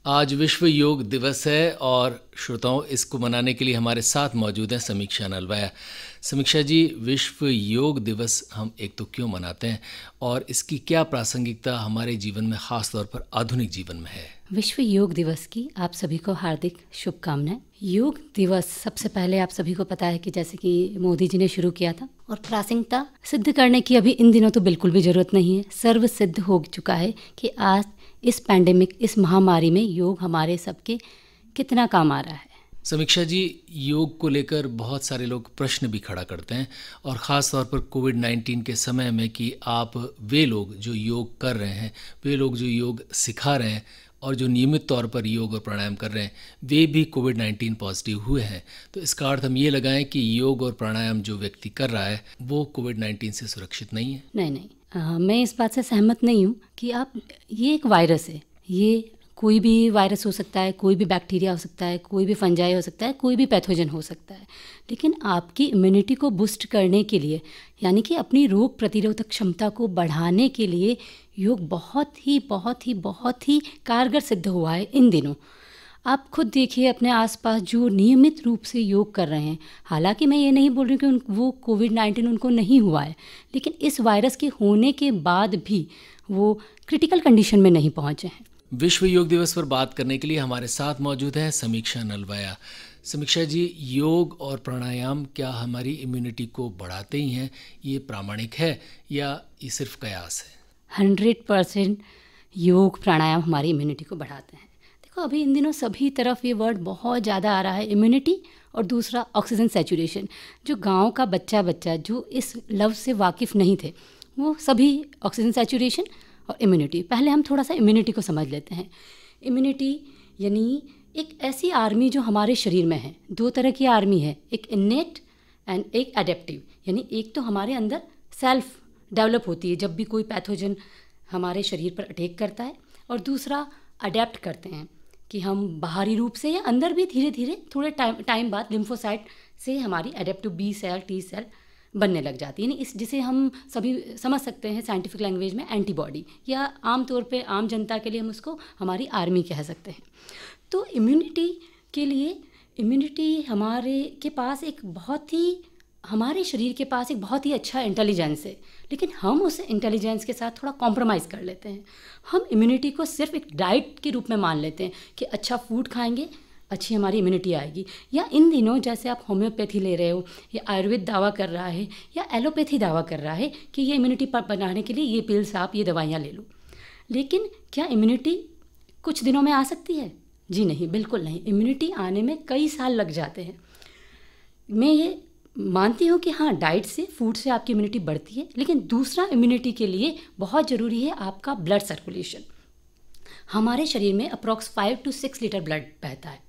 आज विश्व योग दिवस है और श्रोताओं इसको मनाने के लिए हमारे साथ मौजूद हैं समीक्षा नलवाया। समीक्षा जी, विश्व योग दिवस हम एक तो क्यों मनाते हैं और इसकी क्या प्रासंगिकता हमारे जीवन में, ख़ास तौर पर आधुनिक जीवन में है? विश्व योग दिवस की आप सभी को हार्दिक शुभकामनाएं। योग दिवस सबसे पहले आप सभी को पता है कि जैसे कि मोदी जी ने शुरू किया था, और प्रासंगिकता सिद्ध करने की अभी इन दिनों तो बिल्कुल भी ज़रूरत नहीं है। सर्व सिद्ध हो चुका है कि आज इस पैंडेमिक, इस महामारी में योग हमारे सबके कितना काम आ रहा है। समीक्षा जी, योग को लेकर बहुत सारे लोग प्रश्न भी खड़ा करते हैं, और ख़ास तौर पर कोविड-19 के समय में कि आप वे लोग जो योग कर रहे हैं, वे लोग जो योग सिखा रहे हैं और जो नियमित तौर पर योग और प्राणायाम कर रहे हैं, वे भी कोविड-19 पॉजिटिव हुए हैं। तो इसका अर्थ हम ये लगाएं कि योग और प्राणायाम जो व्यक्ति कर रहा है वो कोविड-19 से सुरक्षित नहीं है? नहीं, मैं इस बात से सहमत नहीं हूँ कि ये एक वायरस है। ये कोई भी वायरस हो सकता है, कोई भी बैक्टीरिया हो सकता है, कोई भी फंजाई हो सकता है, कोई भी पैथोजन हो सकता है। लेकिन आपकी इम्यूनिटी को बूस्ट करने के लिए, यानी कि अपनी रोग प्रतिरोधक क्षमता को बढ़ाने के लिए योग बहुत ही कारगर सिद्ध हुआ है इन दिनों। आप खुद देखिए अपने आसपास जो नियमित रूप से योग कर रहे हैं, हालांकि मैं ये नहीं बोल रही कि वो कोविड-19 उनको नहीं हुआ है, लेकिन इस वायरस के होने के बाद भी वो क्रिटिकल कंडीशन में नहीं पहुँचे हैं। विश्व योग दिवस पर बात करने के लिए हमारे साथ मौजूद हैं समीक्षा नलवाया। समीक्षा जी, योग और प्राणायाम क्या हमारी इम्यूनिटी को बढ़ाते ही हैं? ये प्रामाणिक है या ये सिर्फ कयास है? 100% योग प्राणायाम हमारी इम्यूनिटी को बढ़ाते हैं। देखो, अभी इन दिनों सभी तरफ ये वर्ड बहुत ज़्यादा आ रहा है, इम्यूनिटी और दूसरा ऑक्सीजन सैचुरेशन। जो गांव का बच्चा जो इस लफ्ज़ से वाकिफ़ नहीं थे, वो सभी ऑक्सीजन सैचुरेशन और इम्यूनिटी। पहले हम थोड़ा सा इम्यूनिटी को समझ लेते हैं। इम्यूनिटी यानी एक ऐसी आर्मी जो हमारे शरीर में है। दो तरह की आर्मी है, एक इनेट एंड एक एडेप्टिव। यानी एक तो हमारे अंदर सेल्फ डेवलप होती है जब भी कोई पैथोजन हमारे शरीर पर अटैक करता है, और दूसरा अडेप्ट करते हैं कि हम बाहरी रूप से या अंदर भी धीरे धीरे थोड़े टाइम बाद लिम्फोसाइट से हमारी adaptive B cell, T cell बनने लग जाती है। यानी इस जिसे हम सभी समझ सकते हैं साइंटिफिक लैंग्वेज में एंटीबॉडी, या आम तौर पे आम जनता के लिए हम उसको हमारी आर्मी कह सकते हैं। तो इम्यूनिटी के लिए, इम्यूनिटी हमारे शरीर के पास एक बहुत ही अच्छा इंटेलिजेंस है, लेकिन हम उस इंटेलिजेंस के साथ थोड़ा कॉम्प्रोमाइज़ कर लेते हैं। हम इम्यूनिटी को सिर्फ एक डाइट के रूप में मान लेते हैं कि अच्छा फूड खाएंगे, अच्छी हमारी इम्यूनिटी आएगी। या इन दिनों जैसे आप होम्योपैथी ले रहे हो, या आयुर्वेद दावा कर रहा है, या एलोपैथी दावा कर रहा है कि ये इम्यूनिटी बनाने के लिए ये पिल्स, आप ये दवाइयाँ ले लो। लेकिन क्या इम्यूनिटी कुछ दिनों में आ सकती है? जी नहीं, बिल्कुल नहीं। इम्यूनिटी आने में कई साल लग जाते हैं। मैं ये मानती हूँ कि हाँ, डाइट से, फूड से आपकी इम्यूनिटी बढ़ती है, लेकिन दूसरा इम्यूनिटी के लिए बहुत ज़रूरी है आपका ब्लड सर्कुलेशन। हमारे शरीर में अप्रॉक्स 5 to 6 लीटर ब्लड बहता है,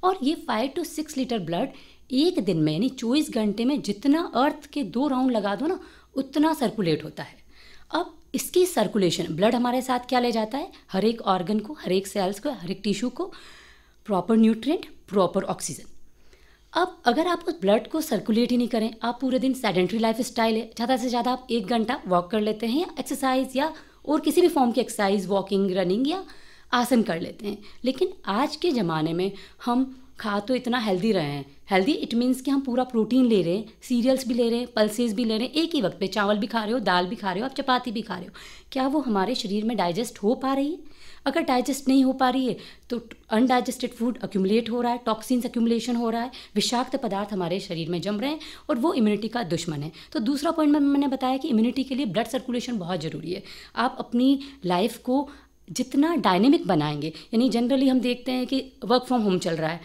और ये 5 to 6 लीटर ब्लड एक दिन में, यानी 24 घंटे में जितना अर्थ के 2 राउंड लगा दो ना, उतना सर्कुलेट होता है। अब इसकी सर्कुलेशन, ब्लड हमारे साथ क्या ले जाता है? हर एक ऑर्गन को, हर एक सेल्स को, हर एक टिश्यू को प्रॉपर न्यूट्रिएंट, प्रॉपर ऑक्सीजन। अब अगर आप उस ब्लड को सर्कुलेट ही नहीं करें, आप पूरे दिन सेडेंट्री लाइफ स्टाइल है, ज़्यादा से ज़्यादा आप 1 घंटा वॉक कर लेते हैं, या एक्सरसाइज या और किसी भी फॉर्म की एक्सरसाइज, वॉकिंग, रनिंग या आसन कर लेते हैं। लेकिन आज के ज़माने में हम खा तो इतना हेल्दी रहे हैं। हेल्दी इट मीन्स कि हम पूरा प्रोटीन ले रहे हैं, सीरियल्स भी ले रहे हैं, पल्सेस भी ले रहे हैं, एक ही वक्त पे चावल भी खा रहे हो, दाल भी खा रहे हो, आप चपाती भी खा रहे हो। क्या वो हमारे शरीर में डाइजेस्ट हो पा रही है? अगर डाइजेस्ट नहीं हो पा रही है तो अनडाइजेस्टेड फूड अक्यूमुलेट हो रहा है, टॉक्सिन्स अक्यूमुलेशन हो रहा है, विषाक्त पदार्थ हमारे शरीर में जम रहे हैं, और वो इम्यूनिटी का दुश्मन है। तो दूसरा पॉइंट मैंने बताया कि इम्यूनिटी के लिए ब्लड सर्कुलेशन बहुत ज़रूरी है। आप अपनी लाइफ को जितना डायनेमिक बनाएंगे, यानी जनरली हम देखते हैं कि वर्क फ्रॉम होम चल रहा है,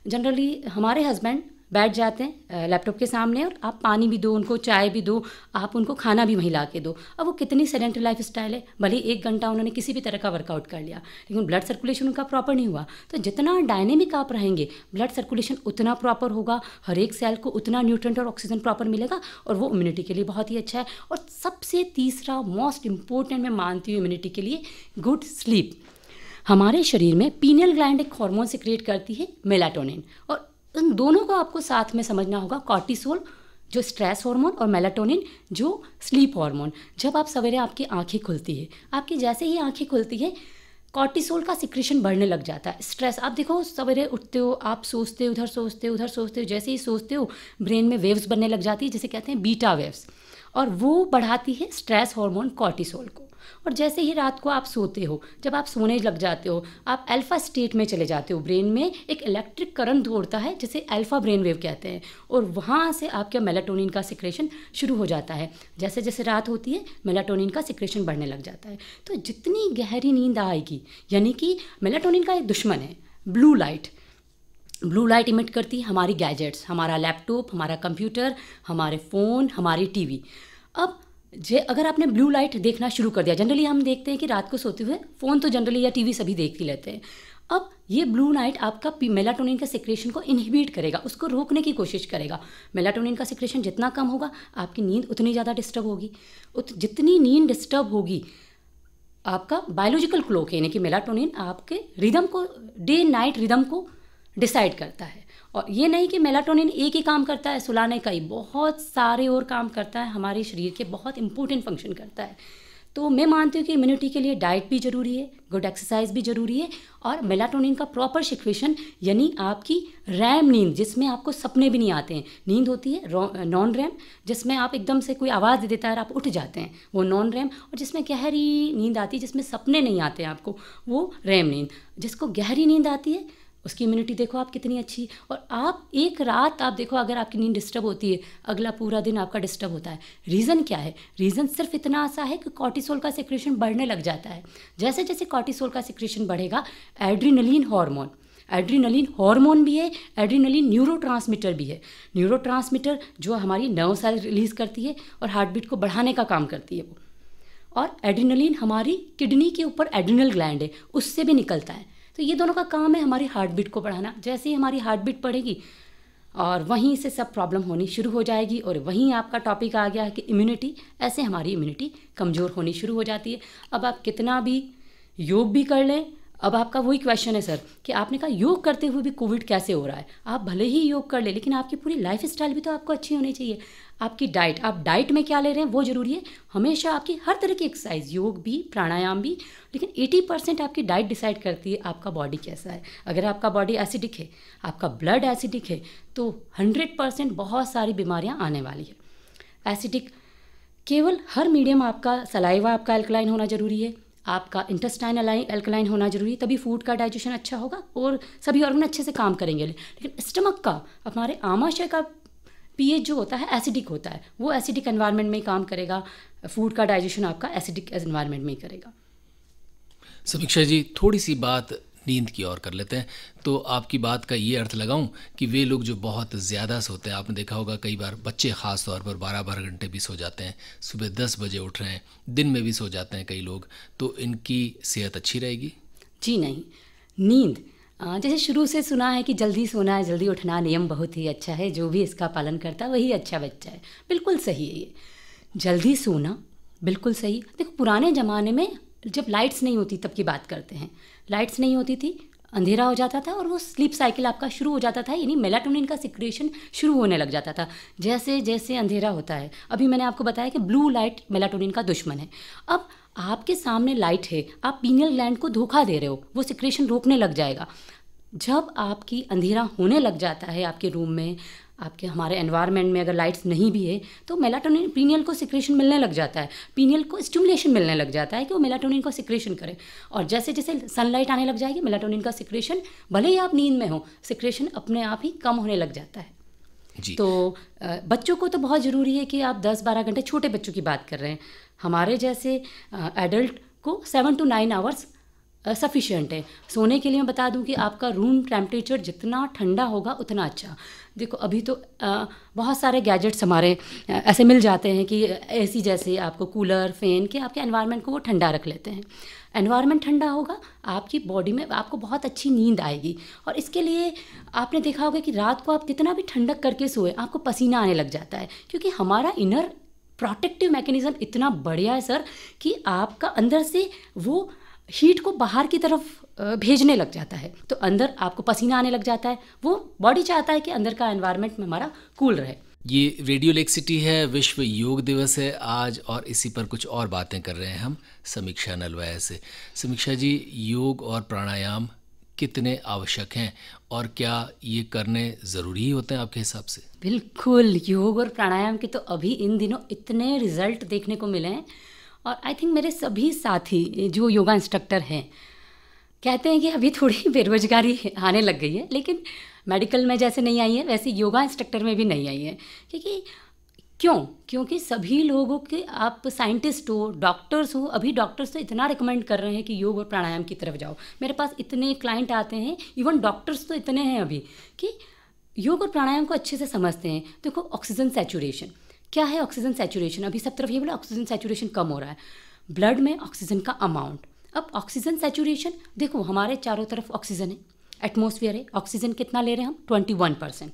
जनरली हमारे हस्बैंड बैठ जाते हैं लैपटॉप के सामने, और आप पानी भी दो उनको, चाय भी दो, आप उनको खाना भी वहीं ला के दो। अब वो कितनी सेडेंटरी लाइफ स्टाइल है, भले 1 घंटा उन्होंने किसी भी तरह का वर्कआउट कर लिया, लेकिन ब्लड सर्कुलेशन उनका प्रॉपर नहीं हुआ। तो जितना डायनेमिक आप रहेंगे, ब्लड सर्कुलेशन उतना प्रॉपर होगा, हर एक सेल को उतना न्यूट्रिएंट और ऑक्सीजन प्रॉपर मिलेगा, और वो इम्यूनिटी के लिए बहुत ही अच्छा है। और सबसे तीसरा मोस्ट इम्पोर्टेंट मैं मानती हूँ इम्यूनिटी के लिए, गुड स्लीप। हमारे शरीर में पीनियल ग्लैंड एक हार्मोन सिक्रिएट करती है, मेलाटोनिन, और इन दोनों को आपको साथ में समझना होगा। कॉर्टिसोल जो स्ट्रेस हार्मोन, और मेलाटोनिन जो स्लीप हार्मोन। जब आप सवेरे आपकी आंखें खुलती है, आपकी जैसे ही आंखें खुलती है, कॉर्टिसोल का सिक्रेशन बढ़ने लग जाता है। स्ट्रेस, आप देखो सवेरे उठते हो, आप सोचते हो, उधर सोचते हो, जैसे ही सोचते हो ब्रेन में वेव्स बनने लग जाती है, जिसे कहते हैं बीटा वेव्स, और वो बढ़ाती है स्ट्रेस हार्मोन कॉर्टिसोल को। और जैसे ही रात को आप सोते हो, जब आप सोने लग जाते हो, आप अल्फा स्टेट में चले जाते हो। ब्रेन में एक इलेक्ट्रिक करंट दौड़ता है जिसे अल्फा ब्रेन वेव कहते हैं, और वहाँ से आपका मेलाटोनिन का सिक्रेशन शुरू हो जाता है। जैसे जैसे रात होती है मेलाटोनिन का सिक्रेशन बढ़ने लग जाता है। तो जितनी गहरी नींद आएगी, यानी कि मेलाटोनिन का एक दुश्मन है blue light. Blue light emit करती है हमारी गैजेट्स, हमारा लैपटॉप, हमारा कंप्यूटर, हमारे फ़ोन, हमारी टीवी। अब अगर आपने ब्लू लाइट देखना शुरू कर दिया, जनरली हम देखते हैं कि रात को सोते हुए फ़ोन तो जनरली या टीवी सभी देख ही लेते हैं। अब ये ब्लू लाइट आपका मेलाटोनिन का सिक्रेशन को इनहिबिट करेगा, उसको रोकने की कोशिश करेगा। मेलाटोनिन का सिक्रेशन जितना कम होगा, आपकी नींद उतनी ज़्यादा डिस्टर्ब होगी। जितनी नींद डिस्टर्ब होगी, आपका बायोलॉजिकल क्लॉक यानी कि मेलाटोनिन आपके रिदम को, डे नाइट रिदम को डिसाइड करता है। और ये नहीं कि मेलाटोनिन एक ही काम करता है सुलाने का ही, बहुत सारे और काम करता है, हमारे शरीर के बहुत इंपॉर्टेंट फंक्शन करता है। तो मैं मानती हूँ कि इम्यूनिटी के लिए डाइट भी ज़रूरी है, गुड एक्सरसाइज भी ज़रूरी है, और मेलाटोनिन का प्रॉपर सिक्रेशन यानी आपकी रैम नींद, जिसमें आपको सपने भी नहीं आते हैं। नींद होती है नॉन रैम, जिसमें आप एकदम से कोई आवाज़ दे देता है और आप उठ जाते हैं, वो नॉन रैम। और जिसमें गहरी नींद आती है, जिसमें सपने नहीं आते हैं आपको, वो रैम नींद। जिसको गहरी नींद आती है उसकी इम्यूनिटी देखो आप कितनी अच्छी। और आप एक रात आप देखो, अगर आपकी नींद डिस्टर्ब होती है, अगला पूरा दिन आपका डिस्टर्ब होता है। रीज़न क्या है? रीज़न सिर्फ इतना सा है कि कॉर्टिसोल का सिक्रेशन बढ़ने लग जाता है। जैसे जैसे कॉर्टिसोल का सिक्रेशन बढ़ेगा, एड्रीनलिन हार्मोन भी है, एड्रीनलिन न्यूरोट्रांसमीटर भी है। न्यूरोट्रांसमीटर जो हमारी नर्व सेल रिलीज़ करती है और हार्ट बीट को बढ़ाने का काम करती है वो। और एड्रीनलिन हमारी किडनी के ऊपर एड्रिनल ग्लैंड है, उससे भी निकलता है। तो ये दोनों का काम है हमारी हार्ट बीट को बढ़ाना। जैसे ही हमारी हार्ट बीट बढ़ेगी और वहीं से सब प्रॉब्लम होनी शुरू हो जाएगी। और वहीं आपका टॉपिक आ गया है कि इम्यूनिटी, ऐसे हमारी इम्यूनिटी कमज़ोर होनी शुरू हो जाती है। अब आप कितना भी योग भी कर लें, अब आपका वही क्वेश्चन है सर कि आपने कहा योग करते हुए भी कोविड कैसे हो रहा है। आप भले ही योग कर ले, लेकिन आपकी पूरी लाइफ स्टाइल भी तो आपको अच्छी होनी चाहिए। आपकी डाइट, आप डाइट में क्या ले रहे हैं वो ज़रूरी है। हमेशा आपकी हर तरह की एक्सरसाइज, योग भी, प्राणायाम भी, लेकिन 80% आपकी डाइट डिसाइड करती है आपका बॉडी कैसा है। अगर आपका बॉडी एसिडिक है, आपका ब्लड एसिडिक है, तो 100% बहुत सारी बीमारियां आने वाली है। एसिडिक केवल हर मीडियम, आपका सलाइवा आपका अल्कलाइन होना ज़रूरी है, आपका इंटेस्टाइन अल्कलाइन होना जरूरी है, तभी फूड का डाइजेशन अच्छा होगा और सभी ऑर्गन अच्छे से काम करेंगे। लेकिन स्टमक का, हमारे आमाशय का पीएच जो होता है एसिडिक होता है, वो एसिडिक एनवायरनमेंट में ही काम करेगा। फूड का डाइजेशन आपका एसिडिक एनवायरनमेंट में ही करेगा। समीक्षा जी, थोड़ी सी बात नींद की ओर कर लेते हैं। तो आपकी बात का ये अर्थ लगाऊं कि वे लोग जो बहुत ज़्यादा सोते हैं, आपने देखा होगा कई बार बच्चे ख़ास तौर पर 12-12 घंटे भी सो जाते हैं, सुबह 10 बजे उठ रहे हैं, दिन में भी सो जाते हैं कई लोग, तो इनकी सेहत अच्छी रहेगी? जी नहीं। नींद जैसे शुरू से सुना है कि जल्दी सोना है, जल्दी उठना, नियम बहुत ही अच्छा है, जो भी इसका पालन करता है वही अच्छा बच्चा है। बिल्कुल सही है ये, जल्दी सोना बिल्कुल सही। देखो पुराने ज़माने में जब लाइट्स नहीं होती तब की बात करते हैं, लाइट्स नहीं होती थी, अंधेरा हो जाता था और वो स्लीप साइकिल आपका शुरू हो जाता था, यानी मेलाटोनिन का सिक्रेशन शुरू होने लग जाता था जैसे जैसे अंधेरा होता है। अभी मैंने आपको बताया कि ब्लू लाइट मेलाटोनिन का दुश्मन है। अब आपके सामने लाइट है, आप पीनियल ग्लैंड को धोखा दे रहे हो, वो सिक्रेशन रोकने लग जाएगा। जब आपकी अंधेरा होने लग जाता है आपके रूम में, आपके हमारे एनवायरनमेंट में अगर लाइट्स नहीं भी है, तो मेलाटोनिन, पीनियल को सिक्रेशन मिलने लग जाता है, पीनियल को स्टिमुलेशन मिलने लग जाता है कि वो मेलाटोनिन को सिक्रेशन करे। और जैसे जैसे सनलाइट आने लग जाएगी, मेलाटोनिन का सिक्रेशन, भले ही आप नींद में हो, सिक्रेशन अपने आप ही कम होने लग जाता है जी। तो बच्चों को तो बहुत ज़रूरी है कि आप 10-12 घंटे, छोटे बच्चों की बात कर रहे हैं, हमारे जैसे एडल्ट को 7 to 9 आवर्स सफिशिएंट है सोने के लिए। मैं बता दूं कि आपका रूम टेम्परेचर जितना ठंडा होगा उतना अच्छा। देखो अभी तो बहुत सारे गैजेट्स हमारे ऐसे मिल जाते हैं कि एसी जैसे आपको कूलर, फैन के आपके एनवायरनमेंट को वो ठंडा रख लेते हैं। एनवायरनमेंट ठंडा होगा, आपकी बॉडी में आपको बहुत अच्छी नींद आएगी। और इसके लिए आपने देखा होगा कि रात को आप कितना भी ठंडक करके सोए, आपको पसीना आने लग जाता है, क्योंकि हमारा इनर प्रोटेक्टिव मैकेनिज्म इतना बढ़िया है सर कि आपका अंदर से वो हीट को बाहर की तरफ भेजने लग जाता है। तो अंदर आपको पसीना आने लग जाता है, वो बॉडी चाहता है कि अंदर का एनवायरनमेंट में हमारा कूल रहे। ये रेडियो लेक्सिटी है, विश्व योग दिवस है आज, और इसी पर कुछ और बातें कर रहे हैं हम समीक्षा नलवाया से। समीक्षा जी, योग और प्राणायाम कितने आवश्यक हैं और क्या ये करने ज़रूरी होते हैं आपके हिसाब से? बिल्कुल, योग और प्राणायाम के तो अभी इन दिनों इतने रिजल्ट देखने को मिले हैं, और आई थिंक मेरे सभी साथी जो योगा इंस्ट्रक्टर हैं कहते हैं कि अभी थोड़ी बेरोजगारी आने लग गई है, लेकिन मेडिकल में जैसे नहीं आई है वैसे योगा इंस्ट्रक्टर में भी नहीं आई है। क्योंकि सभी लोगों के, आप साइंटिस्ट हो, डॉक्टर्स हो, अभी डॉक्टर्स तो इतना रिकमेंड कर रहे हैं कि योग और प्राणायाम की तरफ जाओ। मेरे पास इतने क्लाइंट आते हैं, इवन डॉक्टर्स तो इतने हैं अभी कि योग और प्राणायाम को अच्छे से समझते हैं। देखो, ऑक्सीजन सैचुरेशन क्या है? ऑक्सीजन सैचुरेशन अभी सब तरफ ये बोला ऑक्सीजन सैचुरेशन कम हो रहा है, ब्लड में ऑक्सीजन का अमाउंट। अब ऑक्सीजन सैचुरेशन देखो, हमारे चारों तरफ ऑक्सीजन है, एटमॉस्फेयर है, ऑक्सीजन कितना ले रहे हैं हम? 21%।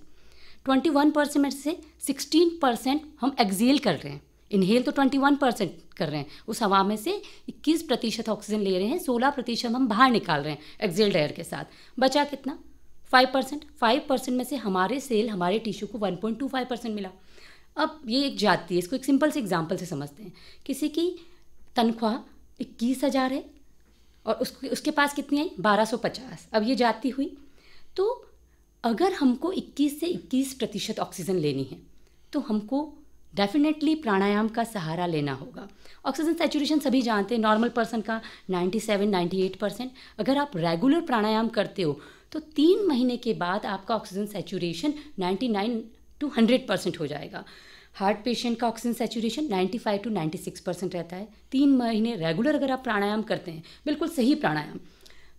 21% में से 16% हम एक्सेल कर रहे हैं। इनहेल तो 21% कर रहे हैं, उस हवा में से 21% ऑक्सीजन ले रहे हैं, 16% हम बाहर निकाल रहे हैं एक्सेल्ड एयर के साथ। बचा कितना? 5%। 5% में से हमारे सेल, हमारे टिश्यू को 1.25% मिला। अब ये एक जाती है, इसको एक सिंपल से एग्जाम्पल से समझते हैं। किसी की तनख्वाह 21,000 है और उसके पास कितनी आई? 1250। अब ये जाती हुई, तो अगर हमको 21 से 21% ऑक्सीजन लेनी है तो हमको डेफिनेटली प्राणायाम का सहारा लेना होगा। ऑक्सीजन सैचुरेशन सभी जानते हैं, नॉर्मल पर्सन का 97-98%। अगर आप रेगुलर प्राणायाम करते हो तो 3 महीने के बाद आपका ऑक्सीजन सैचुरेशन 99-100% हो जाएगा। हार्ट पेशेंट का ऑक्सीजन सैचुरेशन 95-96% रहता है। 3 महीने रेगुलर अगर आप प्राणायाम करते हैं, बिल्कुल सही प्राणायाम,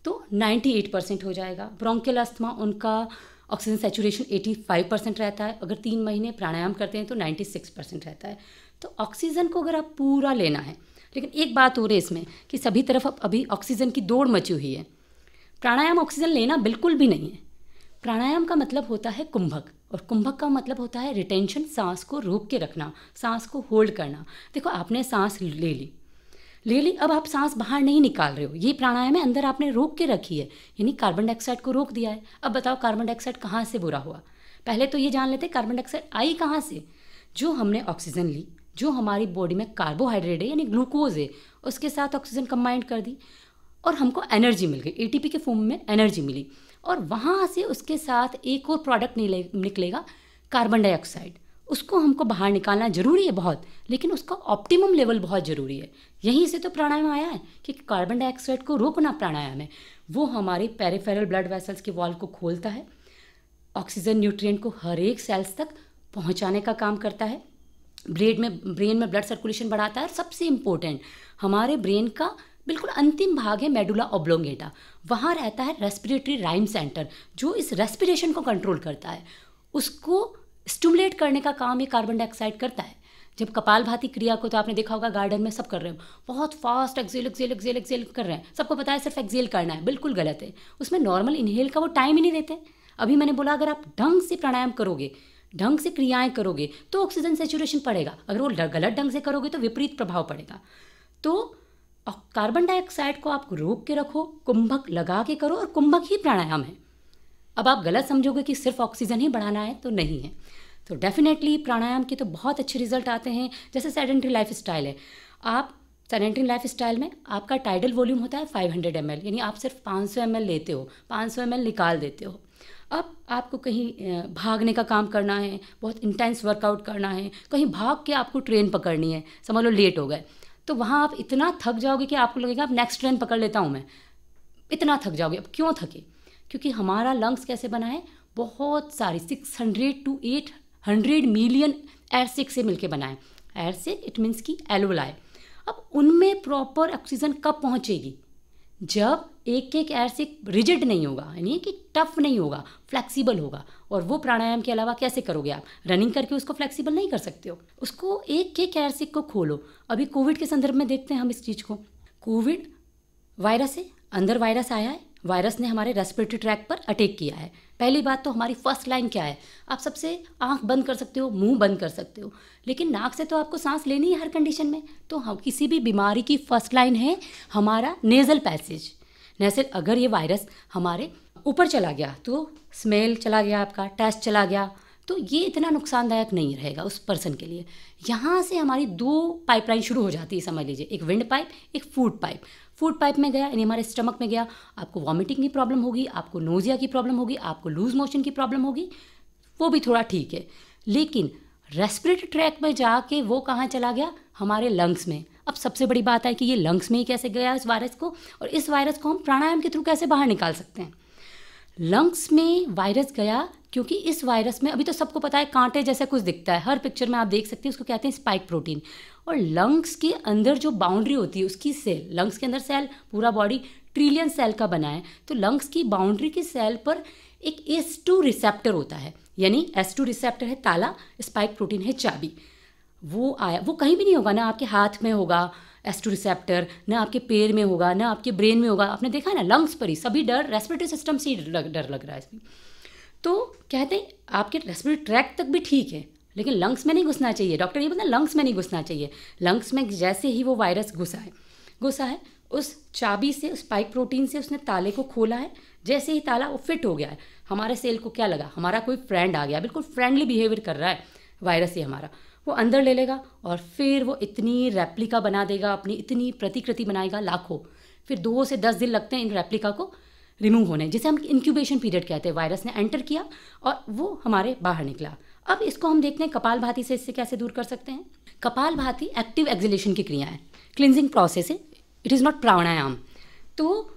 तो 98% हो जाएगा। ब्रोंकियल अस्थमा, उनका ऑक्सीजन सैचुरेशन 85% रहता है, अगर 3 महीने प्राणायाम करते हैं तो 96% रहता है। तो ऑक्सीजन को अगर आप पूरा लेना है, लेकिन एक बात हो रही है इसमें कि सभी तरफ अभी ऑक्सीजन की दौड़ मची हुई है। प्राणायाम ऑक्सीजन लेना बिल्कुल भी नहीं है। प्राणायाम का मतलब होता है कुंभक, और कुंभक का मतलब होता है रिटेंशन, सांस को रोक के रखना, सांस को होल्ड करना। देखो, आपने सांस ले ली, अब आप सांस बाहर नहीं निकाल रहे हो, ये प्राणायाम है, अंदर आपने रोक के रखी है, यानी कार्बन डाइऑक्साइड को रोक दिया है। अब बताओ कार्बन डाइऑक्साइड कहाँ से बुरा हुआ? पहले तो ये जान लेते कार्बन डाइऑक्साइड आई कहाँ से। जो हमने ऑक्सीजन ली, जो हमारी बॉडी में कार्बोहाइड्रेट है यानी ग्लूकोज है, उसके साथ ऑक्सीजन कंबाइन कर दी और हमको एनर्जी मिल गई, एटीपी के फॉर्म में एनर्जी मिली, और वहाँ से उसके साथ एक और प्रोडक्ट निकलेगा, कार्बन डाइऑक्साइड। उसको हमको बाहर निकालना ज़रूरी है बहुत, लेकिन उसका ऑप्टिमम लेवल बहुत ज़रूरी है। यहीं से तो प्राणायाम आया है कि कार्बन डाइऑक्साइड को रोकना प्राणायाम है। वो हमारे पेरिफेरल ब्लड वेसल्स के वॉल को खोलता है, ऑक्सीजन न्यूट्रिएंट को हर एक सेल्स तक पहुंचाने का काम करता है, ब्रेन में ब्लड सर्कुलेशन बढ़ाता है, और सबसे इम्पोर्टेंट हमारे ब्रेन का बिल्कुल अंतिम भाग है मेडुला ऑब्लोंगेटा, वहाँ रहता है रेस्पिरेटरी राइम सेंटर, जो इस रेस्पिरेशन को कंट्रोल करता है। उसको स्टिमुलेट करने का काम ये कार्बन डाइऑक्साइड करता है। जब कपालभाति क्रिया को तो आपने देखा होगा गार्डन में सब कर रहे हो, बहुत fast excel excel excel excel कर रहे हैं, सबको पता है सिर्फ एक्सेल करना है, बिल्कुल गलत है। उसमें नॉर्मल इनहेल का वो टाइम ही नहीं देते। अभी मैंने बोला अगर आप ढंग से प्राणायाम करोगे, ढंग से क्रियाएं करोगे तो ऑक्सीजन सैचुरेशन पड़ेगा, अगर वो गलत ढंग से करोगे तो विपरीत प्रभाव पड़ेगा। तो कार्बन डाइऑक्साइड को आप रोक के रखो, कुंभक लगा के करो, और कुंभक ही प्राणायाम है। अब आप गलत समझोगे कि सिर्फ ऑक्सीजन ही बढ़ाना है, तो नहीं है। तो डेफिनेटली प्राणायाम के तो बहुत अच्छे रिजल्ट आते हैं। जैसे सेडेंटरी लाइफ स्टाइल है, आप सेडेंटरी लाइफ स्टाइल में आपका टाइडल वॉल्यूम होता है 500 ml, यानी आप सिर्फ 500 ml लेते हो, 500 ml निकाल देते हो। अब आपको कहीं भागने का काम करना है, बहुत इंटेंस वर्कआउट करना है, कहीं भाग के आपको ट्रेन पकड़नी है, समझ लो लेट हो गए, तो वहाँ आप इतना थक जाओगे कि आपको लगेगा अब नेक्स्ट ट्रेन पकड़ लेता हूँ मैं, इतना थक जाओगे। अब क्यों थके? क्योंकि हमारा लंग्स कैसे बना है, बहुत सारी 600 to 800 मिलियन एयर सैक से मिलके बना है। एयर सैक इट मीन्स की एल्वोलाई। अब उनमें प्रॉपर ऑक्सीजन कब पहुँचेगी? जब एक एक एयर सैक रिजिड नहीं होगा, यानी कि टफ नहीं होगा, फ्लेक्सिबल होगा। और वो प्राणायाम के अलावा कैसे करोगे? आप रनिंग करके उसको फ्लेक्सिबल नहीं कर सकते हो, उसको एक एक एयर सैक को खोलो। अभी कोविड के संदर्भ में देखते हैं हम इस चीज़ को। कोविड वायरस है, अंदर वायरस आया है, वायरस ने हमारे रेस्पिरेटरी ट्रैक पर अटैक किया है। पहली बात तो हमारी फर्स्ट लाइन क्या है? आप सबसे आंख बंद कर सकते हो, मुंह बंद कर सकते हो, लेकिन नाक से तो आपको सांस लेनी है हर कंडीशन में। तो हम किसी भी बीमारी की फर्स्ट लाइन है हमारा नेज़ल पैसेज। जैसे अगर ये वायरस हमारे ऊपर चला गया तो स्मेल चला गया, आपका टेस्ट चला गया, तो ये इतना नुकसानदायक नहीं रहेगा उस पर्सन के लिए। यहाँ से हमारी 2 पाइपलाइन शुरू हो जाती है, समझ लीजिए, एक विंड पाइप, एक फूड पाइप। फूड पाइप में गया यानी हमारे स्टमक में गया, आपको वॉमिटिंग की प्रॉब्लम होगी, आपको नोजिया की प्रॉब्लम होगी, आपको लूज मोशन की प्रॉब्लम होगी, वो भी थोड़ा ठीक है। लेकिन रेस्पिरेटरी ट्रैक में जाके वो कहाँ चला गया? हमारे लंग्स में। अब सबसे बड़ी बात है कि ये लंग्स में ही कैसे गया इस वायरस को, और इस वायरस को हम प्राणायाम के थ्रू कैसे बाहर निकाल सकते हैं। लंग्स में वायरस गया क्योंकि इस वायरस में अभी तो सबको पता है कांटे जैसा कुछ दिखता है, हर पिक्चर में आप देख सकते हैं, उसको कहते हैं स्पाइक प्रोटीन। और लंग्स के अंदर जो बाउंड्री होती है उसकी सेल, लंग्स के अंदर सेल, पूरा बॉडी ट्रिलियन सेल का बना है, तो लंग्स की बाउंड्री की सेल पर एक S2 रिसेप्टर होता है, यानी S2 रिसेप्टर है ताला, स्पाइक प्रोटीन है चाबी। वो आया, वो कहीं भी नहीं होगा, ना आपके हाथ में होगा S2 रिसेप्टर, ना आपके पैर में होगा, ना आपके ब्रेन में होगा। आपने देखा है ना, लंग्स पर ही सभी डर रेस्पिरेटरी सिस्टम से ही डर लग रहा है इसमें। तो कहते हैं आपके रेस्पिरेटरी ट्रैक तक भी ठीक है, लेकिन लंग्स में नहीं घुसना चाहिए। डॉक्टर ये बताया लंग्स में नहीं घुसना चाहिए। लंग्स में जैसे ही वो वायरस घुसा है, उस चाबी से, उस स्पाइक प्रोटीन से उसने ताले को खोला है। जैसे ही ताला वो फिट हो गया है, हमारे सेल को क्या लगा, हमारा कोई फ्रेंड आ गया, बिल्कुल फ्रेंडली बिहेवियर कर रहा है वायरस ही हमारा, वो अंदर ले लेगा और फिर वो इतनी रेप्लिका बना देगा, अपनी इतनी प्रतिकृति बनाएगा, लाखों। फिर 2 से 10 दिन लगते हैं इन रेप्लिका को रिमूव होने, जिसे हम इंक्यूबेशन पीरियड कहते हैं। वायरस ने एंटर किया और वो हमारे बाहर निकला। अब इसको हम देखते हैं कपालभाति से इससे कैसे दूर कर सकते हैं। कपालभाति एक्टिव एक्सहेलेशन की क्रिया है, क्लिनजिंग प्रोसेस है, इट इज़ नॉट प्राणायाम। तो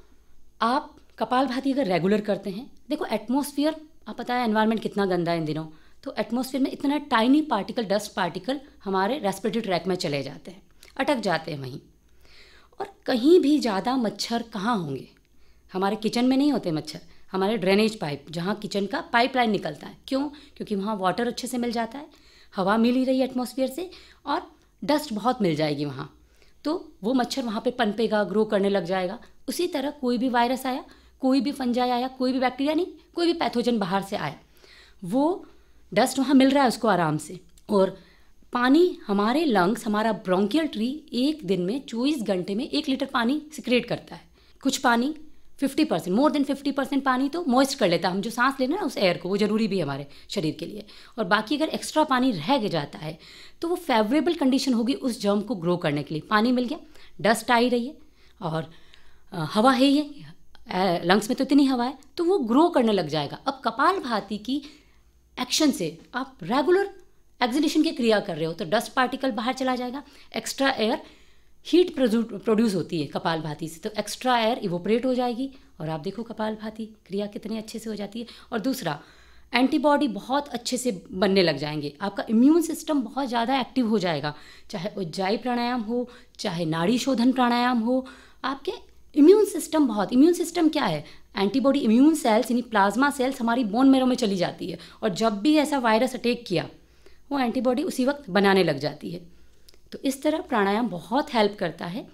आप कपालभाति अगर रेगुलर करते हैं, देखो एटमॉस्फेयर, आप पता है एनवायरनमेंट कितना गंदा है इन दिनों, तो एटमॉस्फेयर में इतना टाइनी पार्टिकल, डस्ट पार्टिकल हमारे रेस्पिरेटरी ट्रैक में चले जाते हैं, अटक जाते हैं वहीं। और कहीं भी ज़्यादा मच्छर कहाँ होंगे? हमारे किचन में नहीं होते मच्छर, हमारे ड्रेनेज पाइप, जहाँ किचन का पाइपलाइन निकलता है। क्यों? क्योंकि वहाँ वाटर अच्छे से मिल जाता है, हवा मिल ही रही है एटमॉस्फेयर से, और डस्ट बहुत मिल जाएगी वहाँ, तो वो मच्छर वहाँ पे पनपेगा, ग्रो करने लग जाएगा। उसी तरह कोई भी वायरस आया, कोई भी फंजाई आया, कोई भी बैक्टीरिया नहीं, कोई भी पैथोजन बाहर से आया, वो डस्ट वहाँ मिल रहा है उसको आराम से। और पानी, हमारे लंग्स, हमारा ब्रोंकियल ट्री एक दिन में 24 घंटे में 1 लीटर पानी सिक्रेट करता है। कुछ पानी 50%, मोर देन 50% पानी तो मॉइस्ट कर लेता है, हम जो सांस ले रहे हैं ना उस एयर को, वो ज़रूरी भी है हमारे शरीर के लिए। और बाकी अगर एक्स्ट्रा पानी रह जाता है तो वो फेवरेबल कंडीशन होगी उस जर्म को ग्रो करने के लिए। पानी मिल गया, डस्ट आ ही रही है और हवा है ही है, लंग्स में तो इतनी हवा है, तो वो ग्रो करने लग जाएगा। अब कपालभाति की एक्शन से आप रेगुलर एक्सहेलेशन की क्रिया कर रहे हो तो डस्ट पार्टिकल बाहर चला जाएगा, एक्स्ट्रा एयर, हीट प्रोड्यूस होती है कपालभाति से, तो एक्स्ट्रा एयर इवोपरेट हो जाएगी और आप देखो कपालभाति क्रिया कितने अच्छे से हो जाती है। और दूसरा, एंटीबॉडी बहुत अच्छे से बनने लग जाएंगे, आपका इम्यून सिस्टम बहुत ज़्यादा एक्टिव हो जाएगा। चाहे उज्जाई प्राणायाम हो, चाहे नाड़ी शोधन प्राणायाम हो, आपके इम्यून सिस्टम क्या है? एंटीबॉडी इम्यून सेल्स यानी प्लाज्मा सेल्स हमारी बोन मैरो में चली जाती है, और जब भी ऐसा वायरस अटैक किया वो एंटीबॉडी उसी वक्त बनाने लग जाती है। तो इस तरह प्राणायाम बहुत हेल्प करता है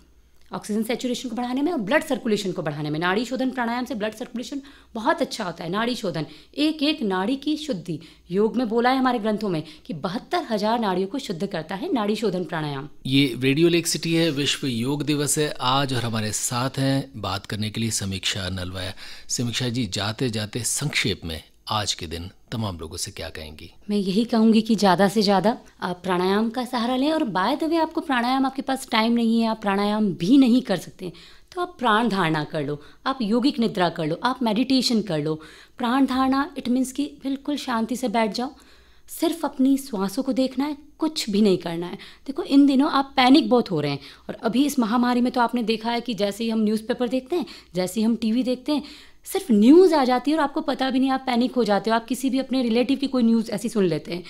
ऑक्सीजन सैचुरेशन को बढ़ाने में और ब्लड सर्कुलेशन को बढ़ाने में। नाड़ी शोधन प्राणायाम से ब्लड सर्कुलेशन बहुत अच्छा होता है। नाड़ी शोधन, एक एक नाड़ी की शुद्धि, योग में बोला है हमारे ग्रंथों में कि 72,000 नाड़ियों को शुद्ध करता है नाड़ी शोधन प्राणायाम। ये रेडियो लेक सिटी है, विश्व योग दिवस है आज, और हमारे साथ हैं बात करने के लिए समीक्षा नलवाया। समीक्षा जी, जाते जाते संक्षेप में आज के दिन तमाम लोगों से क्या कहेंगी? मैं यही कहूँगी कि ज़्यादा से ज़्यादा आप प्राणायाम का सहारा लें। और बाय द वे, आपको प्राणायाम, आपके पास टाइम नहीं है, आप प्राणायाम भी नहीं कर सकते, तो आप प्राण धारणा कर लो, आप योगिक निद्रा कर लो, आप मेडिटेशन कर लो। प्राण धारणा इट मीन्स कि बिल्कुल शांति से बैठ जाओ, सिर्फ अपनी श्वासों को देखना है, कुछ भी नहीं करना है। देखो इन दिनों आप पैनिक बहुत हो रहे हैं, और अभी इस महामारी में तो आपने देखा है कि जैसे ही हम न्यूज़पेपर देखते हैं, जैसे ही हम टीवी देखते हैं, सिर्फ न्यूज़ आ जाती है और आपको पता भी नहीं, आप पैनिक हो जाते हो। आप किसी भी अपने रिलेटिव की कोई न्यूज़ ऐसी सुन लेते हैं,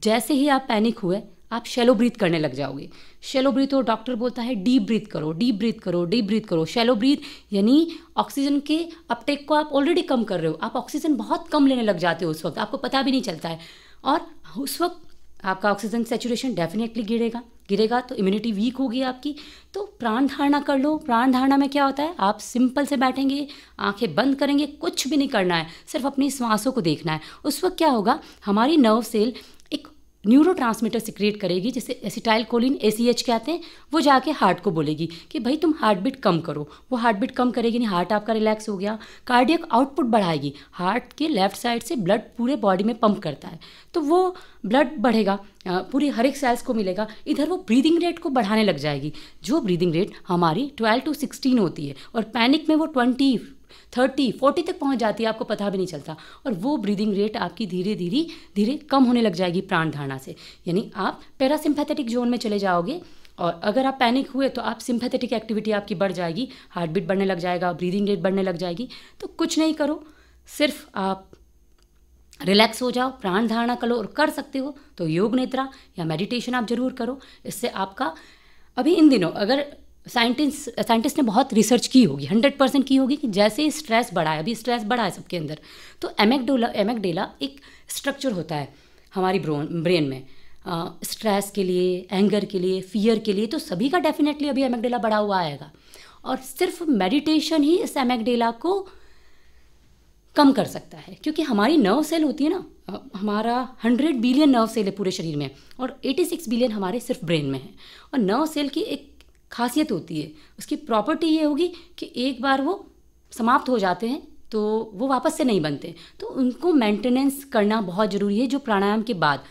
जैसे ही आप पैनिक हुए आप शैलो ब्रीथ करने लग जाओगे। शैलो ब्रीथ, और डॉक्टर बोलता है डीप ब्रीथ करो, डीप ब्रीथ करो, डीप ब्रीथ करो। शैलो ब्रीथ यानी ऑक्सीजन के अपटेक को आप ऑलरेडी कम कर रहे हो, आप ऑक्सीजन बहुत कम लेने लग जाते हो उस वक्त, आपको पता भी नहीं चलता है, और उस वक्त आपका ऑक्सीजन सैचुरेशन डेफिनेटली गिरेगा तो इम्यूनिटी वीक होगी आपकी। तो प्राण धारणा कर लो। प्राण धारणा में क्या होता है, आप सिंपल से बैठेंगे, आंखें बंद करेंगे, कुछ भी नहीं करना है, सिर्फ अपनी श्वासों को देखना है। उस वक्त क्या होगा, हमारी नर्व सेल एक न्यूरोट्रांसमीटर सिक्रिएट करेगी, जिसे एसिटाइल कोलिन ACH कहते हैं। वो जाके हार्ट को बोलेगी कि भाई तुम हार्ट बीट कम करो। वो हार्ट बीट कम करेगी, नहीं हार्ट आपका रिलैक्स हो गया। कार्डियक आउटपुट बढ़ाएगी, हार्ट के लेफ्ट साइड से ब्लड पूरे बॉडी में पंप करता है, तो वो ब्लड बढ़ेगा, पूरी हर एक सेल्स को मिलेगा। इधर वो ब्रीदिंग रेट को बढ़ाने लग जाएगी, जो ब्रीदिंग रेट हमारी 12 to 16 होती है, और पैनिक में वो 20, 30, 40 तक पहुंच जाती है, आपको पता भी नहीं चलता। और वो ब्रीदिंग रेट आपकी धीरे धीरे धीरे कम होने लग जाएगी प्राण धारणा से, यानी आप पैरासिम्पैथेटिक जोन में चले जाओगे। और अगर आप पैनिक हुए तो आप सिंपैथेटिक एक्टिविटी आपकी बढ़ जाएगी, हार्ट बीट बढ़ने लग जाएगा, ब्रीदिंग रेट बढ़ने लग जाएगी। तो कुछ नहीं करो, सिर्फ आप रिलैक्स हो जाओ, प्राण धारणा करो, और कर सकते हो तो योग निद्रा या मेडिटेशन आप जरूर करो। इससे आपका अभी इन दिनों अगर साइंटिस्ट ने बहुत रिसर्च की होगी, 100% की होगी, कि जैसे स्ट्रेस बढ़ा है, अभी स्ट्रेस बढ़ा है सबके अंदर, तो एमेगडेला एक स्ट्रक्चर होता है हमारी ब्रेन में, स्ट्रेस के लिए, एंगर के लिए, फियर के लिए, तो सभी का डेफिनेटली अभी एमेगडेला बढ़ा हुआ आएगा। और सिर्फ मेडिटेशन ही इस एमेगडेला को कम कर सकता है, क्योंकि हमारी नर्व सेल होती है ना, हमारा 100 बिलियन नर्व सेल है पूरे शरीर में, और 86 बिलियन हमारे सिर्फ ब्रेन में है। और नर्व सेल की एक खासियत होती है, उसकी प्रॉपर्टी ये होगी कि एक बार वो समाप्त हो जाते हैं तो वो वापस से नहीं बनते, तो उनको मेंटेनेंस करना बहुत ज़रूरी है। जो प्राणायाम के बाद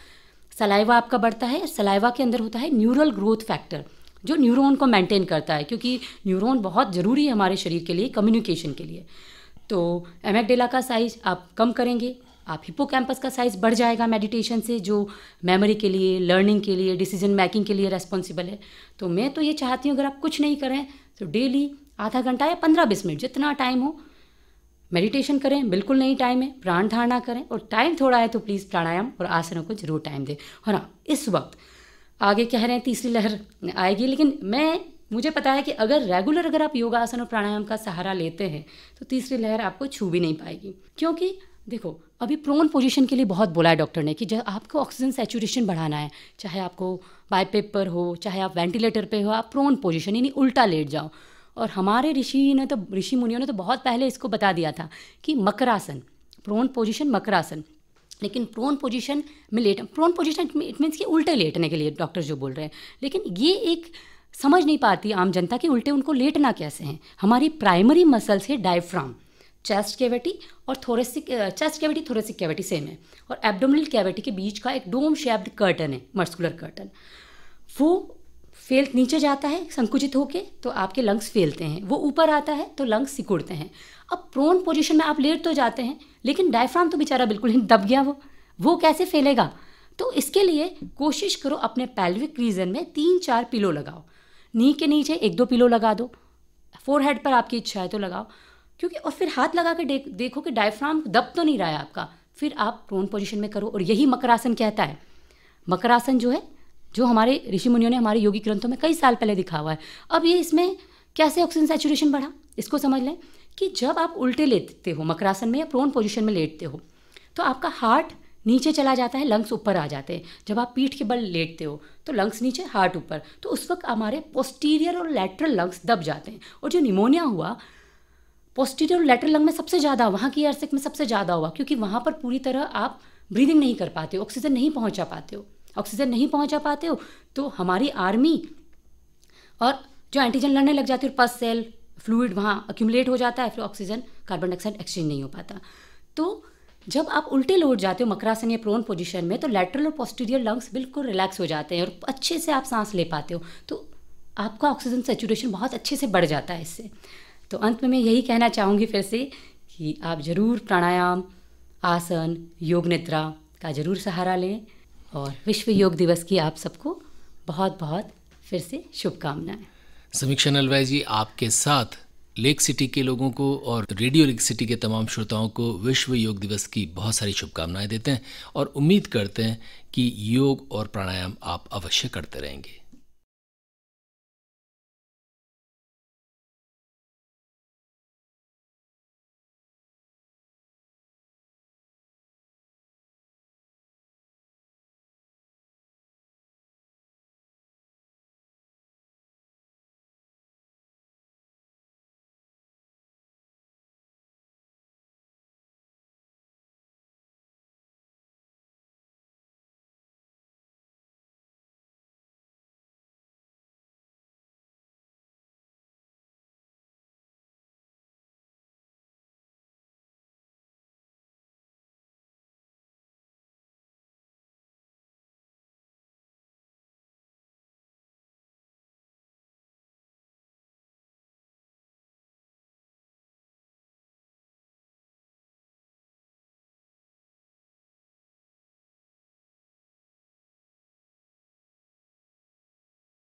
सलाइवा आपका बढ़ता है, सलाइवा के अंदर होता है न्यूरल ग्रोथ फैक्टर, जो न्यूरॉन को मेंटेन करता है, क्योंकि न्यूरॉन बहुत ज़रूरी है हमारे शरीर के लिए, कम्युनिकेशन के लिए। तो एमेगडेला का साइज आप कम करेंगे, आप हिप्पोकैम्पस का साइज़ बढ़ जाएगा मेडिटेशन से, जो मेमोरी के लिए, लर्निंग के लिए, डिसीजन मेकिंग के लिए रेस्पॉन्सिबल है। तो मैं तो ये चाहती हूँ अगर आप कुछ नहीं करें तो डेली आधा घंटा या 15-20 मिनट जितना टाइम हो मेडिटेशन करें। बिल्कुल नहीं टाइम है, प्राण धारणा करें, और टाइम थोड़ा है तो प्लीज़ प्राणायाम और आसनों को जरूर टाइम दें। और हाँ, इस वक्त आगे कह रहे हैं तीसरी लहर आएगी, लेकिन मुझे पता है कि अगर आप योगासन और प्राणायाम का सहारा लेते हैं तो तीसरी लहर आपको छू भी नहीं पाएगी। क्योंकि देखो, अभी प्रोन पोजीशन के लिए बहुत बोला है डॉक्टर ने कि जब आपको ऑक्सीजन सैचुरेशन बढ़ाना है, चाहे आपको बाइपेप पर हो, चाहे आप वेंटिलेटर पे हो, आप प्रोन पोजीशन यानी उल्टा लेट जाओ। और हमारे ऋषि मुनियों ने तो बहुत पहले इसको बता दिया था कि मकरासन, प्रोन पोजीशन मकरासन। लेकिन प्रोन पोजीशन में प्रोन पोजीशन इट मीन्स कि उल्टे लेटने के लिए डॉक्टर जो बोल रहे हैं, लेकिन ये एक समझ नहीं पाती आम जनता कि उल्टे उनको लेटना कैसे हैं। हमारी प्राइमरी मसल्स है डायफ्राम, चेस्ट कैविटी और chest cavity thoracic cavity same है, और एब्डोमिनल कैविटी के बीच का एक डोम शेप्ड कर्टन है, मस्कुलर कर्टन, वो नीचे जाता है संकुचित होके तो आपके लंग्स फैलते हैं, वो ऊपर आता है तो लंग्स सिकुड़ते हैं। अब प्रोन पोजीशन में आप लेट तो जाते हैं, लेकिन डायफ्राम तो बेचारा बिल्कुल ही दब गया, वो कैसे फैलेगा। तो इसके लिए कोशिश करो अपने पेल्विक रीजन में 3-4 पिलो लगाओ, नी के नीचे 1-2 पिलो लगा दो, फोरहेड पर आपकी इच्छा है तो लगाओ, क्योंकि और फिर हाथ लगा के देखो कि डायफ्राम दब तो नहीं रहा है आपका, फिर आप प्रोन पोजीशन में करो। और यही मकरासन कहता है। मकरासन जो है, जो हमारे ऋषि मुनियों ने हमारे योगी ग्रंथों में कई साल पहले दिखा हुआ है। अब ये इसमें कैसे ऑक्सीजन सैचुरेशन बढ़ा, इसको समझ लें कि जब आप उल्टे लेटते हो मकरासन में या प्रोन पोजीशन में लेटते हो तो आपका हार्ट नीचे चला जाता है, लंग्स ऊपर आ जाते हैं। जब आप पीठ के बल लेटते हो तो लंग्स नीचे, हार्ट ऊपर, तो उस वक्त हमारे पोस्टीरियर और लैटरल लंग्स दब जाते हैं। और जो निमोनिया हुआ पोस्टीरियर और लैटरल लंग में सबसे ज़्यादा, वहाँ की एयरसेक में सबसे ज़्यादा हुआ, क्योंकि वहाँ पर पूरी तरह आप ब्रीदिंग नहीं कर पाते हो, ऑक्सीजन नहीं पहुँचा पाते हो। तो हमारी आर्मी और जो एंटीजन लड़ने लग जाती है, पस सेल फ्लूइड वहाँ अक्यूमुलेट हो जाता है, फिर ऑक्सीजन कार्बन डाइऑक्साइड एक्सचेंज नहीं हो पाता। तो जब आप उल्टे लौट जाते हो मकरासन या प्रोन पोजीशन में, तो लैटरल और पोस्टीरियर लंग्स बिल्कुल रिलैक्स हो जाते हैं और अच्छे से आप सांस ले पाते हो, तो आपका ऑक्सीजन सैचुरेशन बहुत अच्छे से बढ़ जाता है इससे। तो अंत में मैं यही कहना चाहूँगी फिर से कि आप ज़रूर प्राणायाम, आसन, योग निद्रा का ज़रूर सहारा लें, और विश्व योग दिवस की आप सबको बहुत बहुत फिर से शुभकामनाएं। समीक्षा नलवाई जी, आपके साथ लेक सिटी के लोगों को और रेडियो लेक सिटी के तमाम श्रोताओं को विश्व योग दिवस की बहुत सारी शुभकामनाएं देते हैं और उम्मीद करते हैं कि योग और प्राणायाम आप अवश्य करते रहेंगे।